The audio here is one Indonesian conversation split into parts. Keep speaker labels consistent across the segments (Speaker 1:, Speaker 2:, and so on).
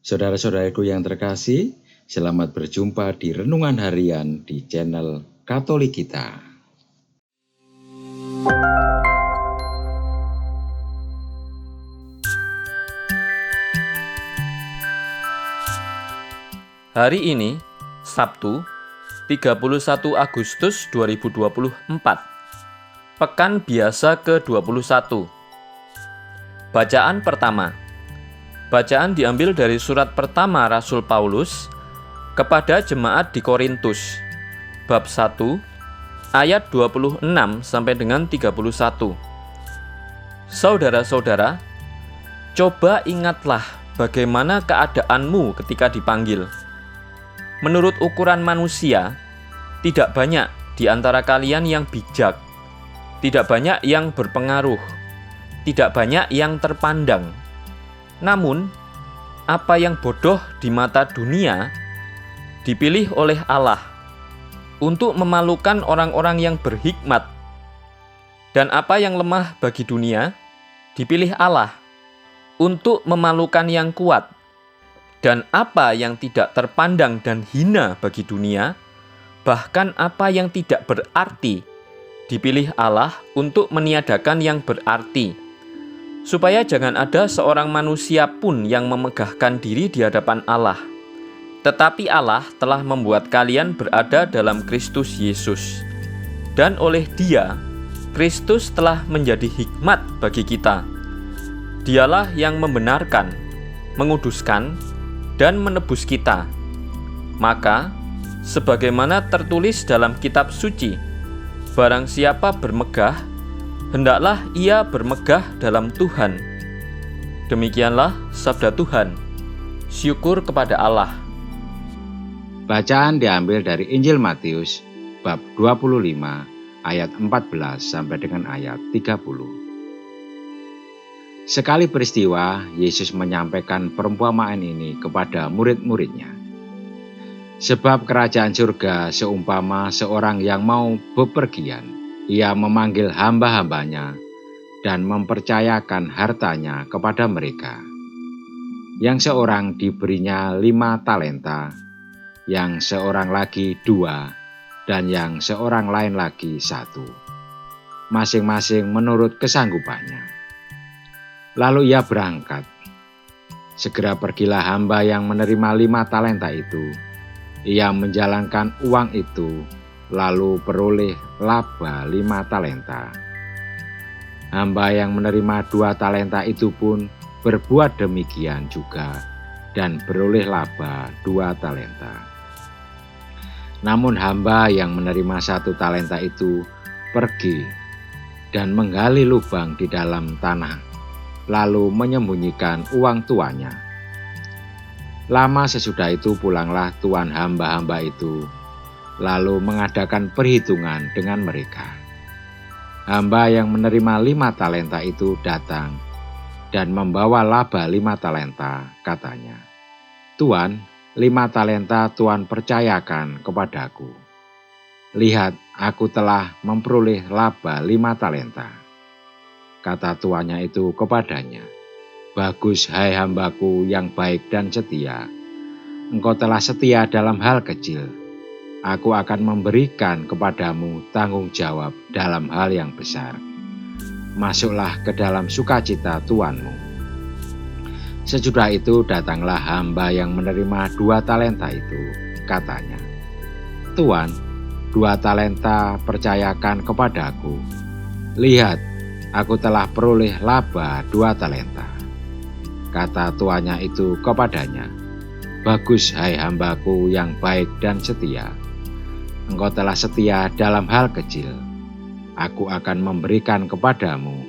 Speaker 1: Saudara-saudaraku yang terkasih, selamat berjumpa di Renungan Harian di channel Katolik kita.
Speaker 2: Hari ini, Sabtu, 31 Agustus 2024, Pekan Biasa ke-21. Bacaan pertama. Bacaan diambil dari surat pertama Rasul Paulus kepada jemaat di Korintus, bab 1, ayat 26 sampai dengan 31. Saudara-saudara, coba ingatlah bagaimana keadaanmu ketika dipanggil. Menurut ukuran manusia, tidak banyak di antara kalian yang bijak, tidak banyak yang berpengaruh, tidak banyak yang terpandang. Namun, apa yang bodoh di mata dunia dipilih oleh Allah untuk memalukan orang-orang yang berhikmat, dan apa yang lemah bagi dunia dipilih Allah untuk memalukan yang kuat, dan apa yang tidak terpandang dan hina bagi dunia, bahkan apa yang tidak berarti, dipilih Allah untuk meniadakan yang berarti, supaya jangan ada seorang manusia pun yang memegahkan diri di hadapan Allah. Tetapi Allah telah membuat kalian berada dalam Kristus Yesus, dan oleh Dia, Kristus telah menjadi hikmat bagi kita. Dialah yang membenarkan, menguduskan, dan menebus kita. Maka, sebagaimana tertulis dalam kitab suci, barang siapa bermegah, hendaklah ia bermegah dalam Tuhan. Demikianlah sabda Tuhan. Syukur kepada Allah.
Speaker 1: Bacaan diambil dari Injil Matius, bab 25, ayat 14 sampai dengan ayat 30. Sekali peristiwa, Yesus menyampaikan perumpamaan ini kepada murid-muridnya. Sebab kerajaan surga seumpama seorang yang mau bepergian. Ia memanggil hamba-hambanya dan mempercayakan hartanya kepada mereka. Yang seorang diberinya 5 talenta, yang seorang lagi 2, dan yang seorang lain lagi 1, masing-masing menurut kesanggupannya. Lalu ia berangkat. Segera pergilah hamba yang menerima 5 talenta itu. Ia menjalankan uang itu, lalu peroleh laba 5 talenta. Hamba yang menerima 2 talenta itu pun berbuat demikian juga dan beroleh laba 2 talenta. Namun hamba yang menerima 1 talenta itu pergi dan menggali lubang di dalam tanah, lalu menyembunyikan uang tuannya. Lama sesudah itu pulanglah tuan hamba-hamba itu, lalu mengadakan perhitungan dengan mereka. Hamba yang menerima 5 talenta itu datang dan membawa laba 5 talenta, katanya, "Tuan, 5 talenta Tuan percayakan kepadaku. Lihat, aku telah memperoleh laba 5 talenta." Kata tuannya itu kepadanya, "Bagus, hai hambaku yang baik dan setia. Engkau telah setia dalam hal kecil. Aku akan memberikan kepadamu tanggung jawab dalam hal yang besar. Masuklah ke dalam sukacita tuanmu." Sesudah itu datanglah hamba yang menerima 2 talenta itu, katanya, "Tuan, 2 talenta percayakan kepadaku. Lihat, aku telah peroleh laba 2 talenta." Kata tuannya itu kepadanya, "Bagus, hai hambaku yang baik dan setia. Engkau telah setia dalam hal kecil. Aku akan memberikan kepadamu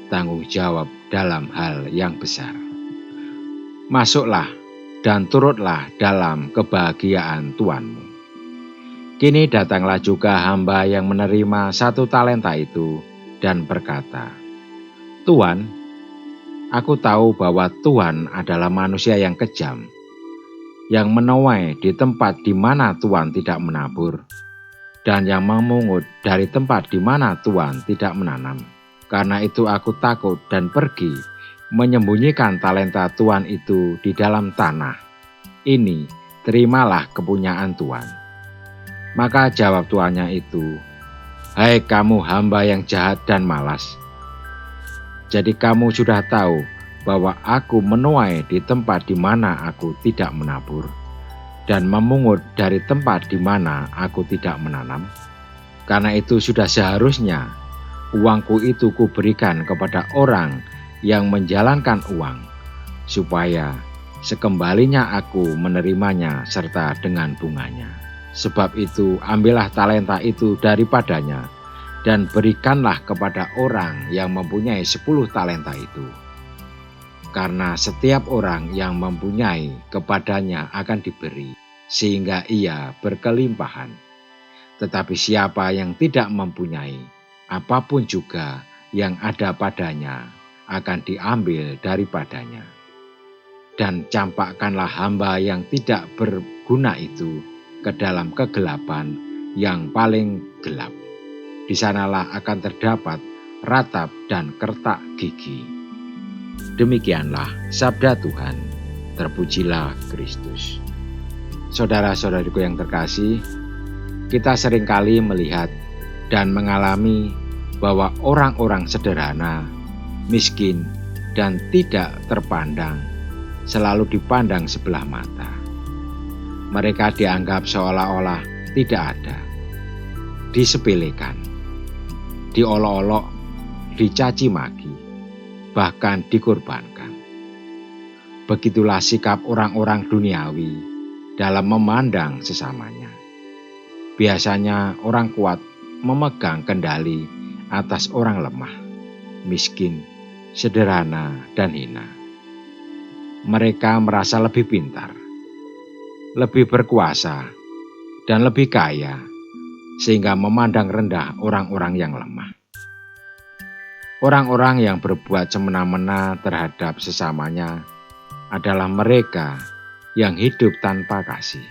Speaker 1: tanggung jawab dalam hal yang besar. Masuklah dan turutlah dalam kebahagiaan tuanmu." Kini datanglah juga hamba yang menerima 1 talenta itu dan berkata, "Tuan, aku tahu bahwa Tuhan adalah manusia yang kejam, yang menuai di tempat di mana Tuhan tidak menabur, dan yang memungut dari tempat di mana Tuhan tidak menanam. Karena itu aku takut dan pergi menyembunyikan talenta tuan itu di dalam tanah. Ini, terimalah kepunyaan tuan. Maka jawab tuannya itu, hai kamu hamba yang jahat dan malas. Jadi kamu sudah tahu bahwa aku menuai di tempat di mana aku tidak menabur, dan memungut dari tempat di mana aku tidak menanam. Karena itu sudah seharusnya uangku itu kuberikan kepada orang yang menjalankan uang, supaya sekembalinya aku menerimanya serta dengan bunganya. Sebab itu ambillah talenta itu daripadanya, dan berikanlah kepada orang yang mempunyai 10 talenta itu. Karena setiap orang yang mempunyai kepadanya akan diberi, sehingga ia berkelimpahan. Tetapi siapa yang tidak mempunyai, apapun juga yang ada padanya akan diambil daripadanya. Dan campakkanlah hamba yang tidak berguna itu ke dalam kegelapan yang paling gelap. Di sanalah akan terdapat ratap dan kertak gigi. Demikianlah sabda Tuhan. Terpujilah Kristus. Saudara-saudariku yang terkasih, kita seringkali melihat dan mengalami bahwa orang-orang sederhana, miskin, dan tidak terpandang selalu dipandang sebelah mata. Mereka dianggap seolah-olah tidak ada, disepelekan, diolok-olok, dicaci maki, bahkan dikorbankan. Begitulah sikap orang-orang duniawi dalam memandang sesamanya. Biasanya orang kuat memegang kendali atas orang lemah, miskin, sederhana, dan hina. Mereka merasa lebih pintar, lebih berkuasa, dan lebih kaya, sehingga memandang rendah orang-orang yang lemah. Orang-orang yang berbuat semena-mena terhadap sesamanya adalah mereka yang hidup tanpa kasih.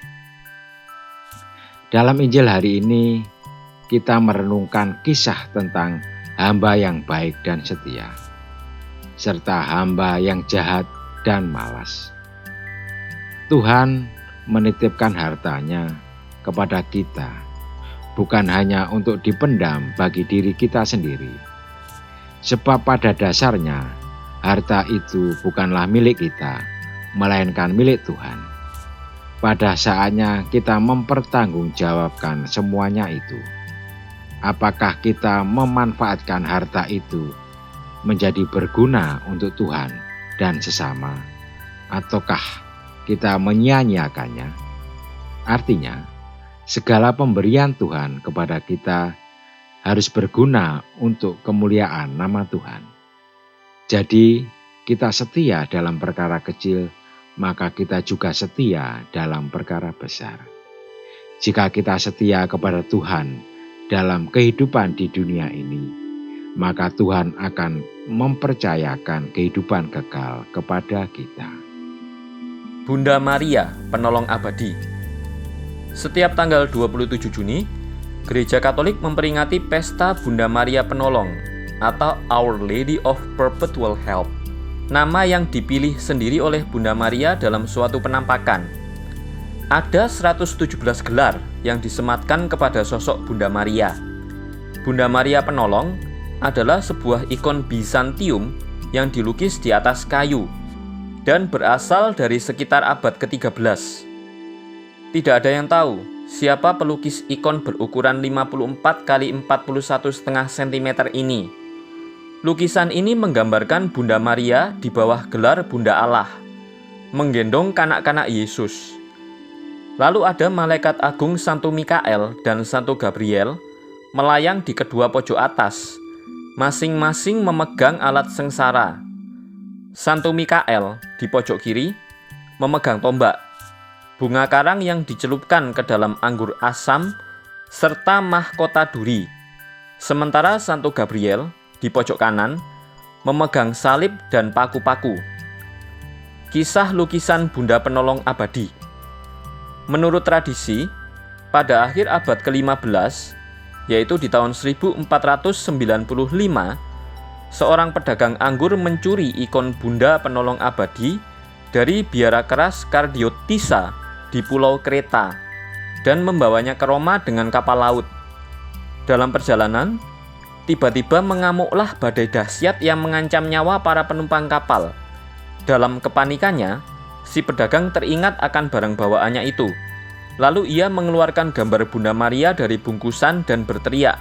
Speaker 1: Dalam Injil hari ini, kita merenungkan kisah tentang hamba yang baik dan setia, serta hamba yang jahat dan malas. Tuhan menitipkan hartanya kepada kita, bukan hanya untuk dipendam bagi diri kita sendiri. Sebab pada dasarnya, harta itu bukanlah milik kita, melainkan milik Tuhan. Pada saatnya kita mempertanggungjawabkan semuanya itu. Apakah kita memanfaatkan harta itu menjadi berguna untuk Tuhan dan sesama, ataukah kita menyia-nyiakannya? Artinya, segala pemberian Tuhan kepada kita harus berguna untuk kemuliaan nama Tuhan. Jadi, kita setia dalam perkara kecil, maka kita juga setia dalam perkara besar. Jika kita setia kepada Tuhan dalam kehidupan di dunia ini, maka Tuhan akan mempercayakan kehidupan kekal kepada kita.
Speaker 2: Bunda Maria, penolong abadi. Setiap tanggal 27 Juni, Gereja Katolik memperingati Pesta Bunda Maria Penolong atau Our Lady of Perpetual Help, nama yang dipilih sendiri oleh Bunda Maria dalam suatu penampakan. Ada 117 gelar yang disematkan kepada sosok Bunda Maria. Bunda Maria Penolong adalah sebuah ikon Bizantium yang dilukis di atas kayu dan berasal dari sekitar abad ke-13. Tidak ada yang tahu siapa pelukis ikon berukuran 54 x 41,5 cm ini. Lukisan ini menggambarkan Bunda Maria di bawah gelar Bunda Allah, menggendong kanak-kanak Yesus. Lalu ada malaikat agung Santo Mikael dan Santo Gabriel melayang di kedua pojok atas, masing-masing memegang alat sengsara. Santo Mikael di pojok kiri memegang tombak, bunga karang yang dicelupkan ke dalam anggur asam, serta mahkota duri. Sementara Santo Gabriel di pojok kanan memegang salib dan paku-paku. Kisah lukisan Bunda Penolong Abadi. Menurut tradisi, pada akhir abad ke-15, yaitu di tahun 1495, seorang pedagang anggur mencuri ikon Bunda Penolong Abadi dari biara keras Kardiotissa di Pulau Kreta dan membawanya ke Roma dengan kapal laut. Dalam perjalanan, tiba-tiba mengamuklah badai dahsyat yang mengancam nyawa para penumpang kapal. Dalam kepanikannya, si pedagang teringat akan barang bawaannya itu. Lalu ia mengeluarkan gambar Bunda Maria dari bungkusan dan berteriak,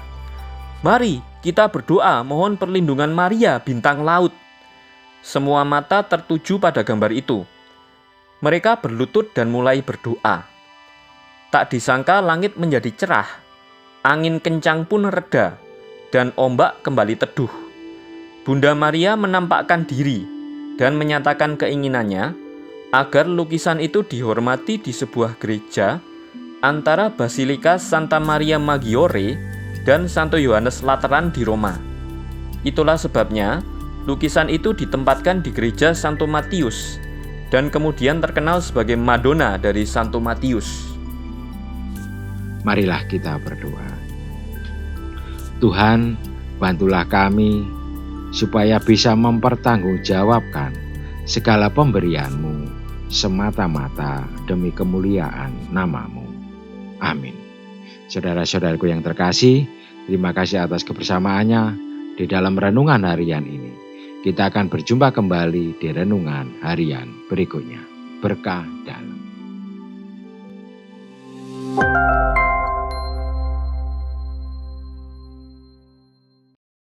Speaker 2: "Mari kita berdoa mohon perlindungan Maria bintang laut." Semua mata tertuju pada gambar itu. Mereka berlutut dan mulai berdoa. Tak disangka langit menjadi cerah, angin kencang pun reda, dan ombak kembali teduh. Bunda Maria menampakkan diri dan menyatakan keinginannya agar lukisan itu dihormati di sebuah gereja antara Basilika Santa Maria Maggiore dan Santo Yohanes Lateran di Roma. Itulah sebabnya lukisan itu ditempatkan di gereja Santo Matius dan kemudian terkenal sebagai Madonna dari Santo Matius.
Speaker 1: Marilah kita berdoa. Tuhan, bantulah kami supaya bisa mempertanggungjawabkan segala pemberian-Mu semata-mata demi kemuliaan nama-Mu. Amin. Saudara-saudaraku yang terkasih, terima kasih atas kebersamaannya di dalam renungan harian ini. Kita akan berjumpa kembali di renungan harian berikutnya. Berkah dalam.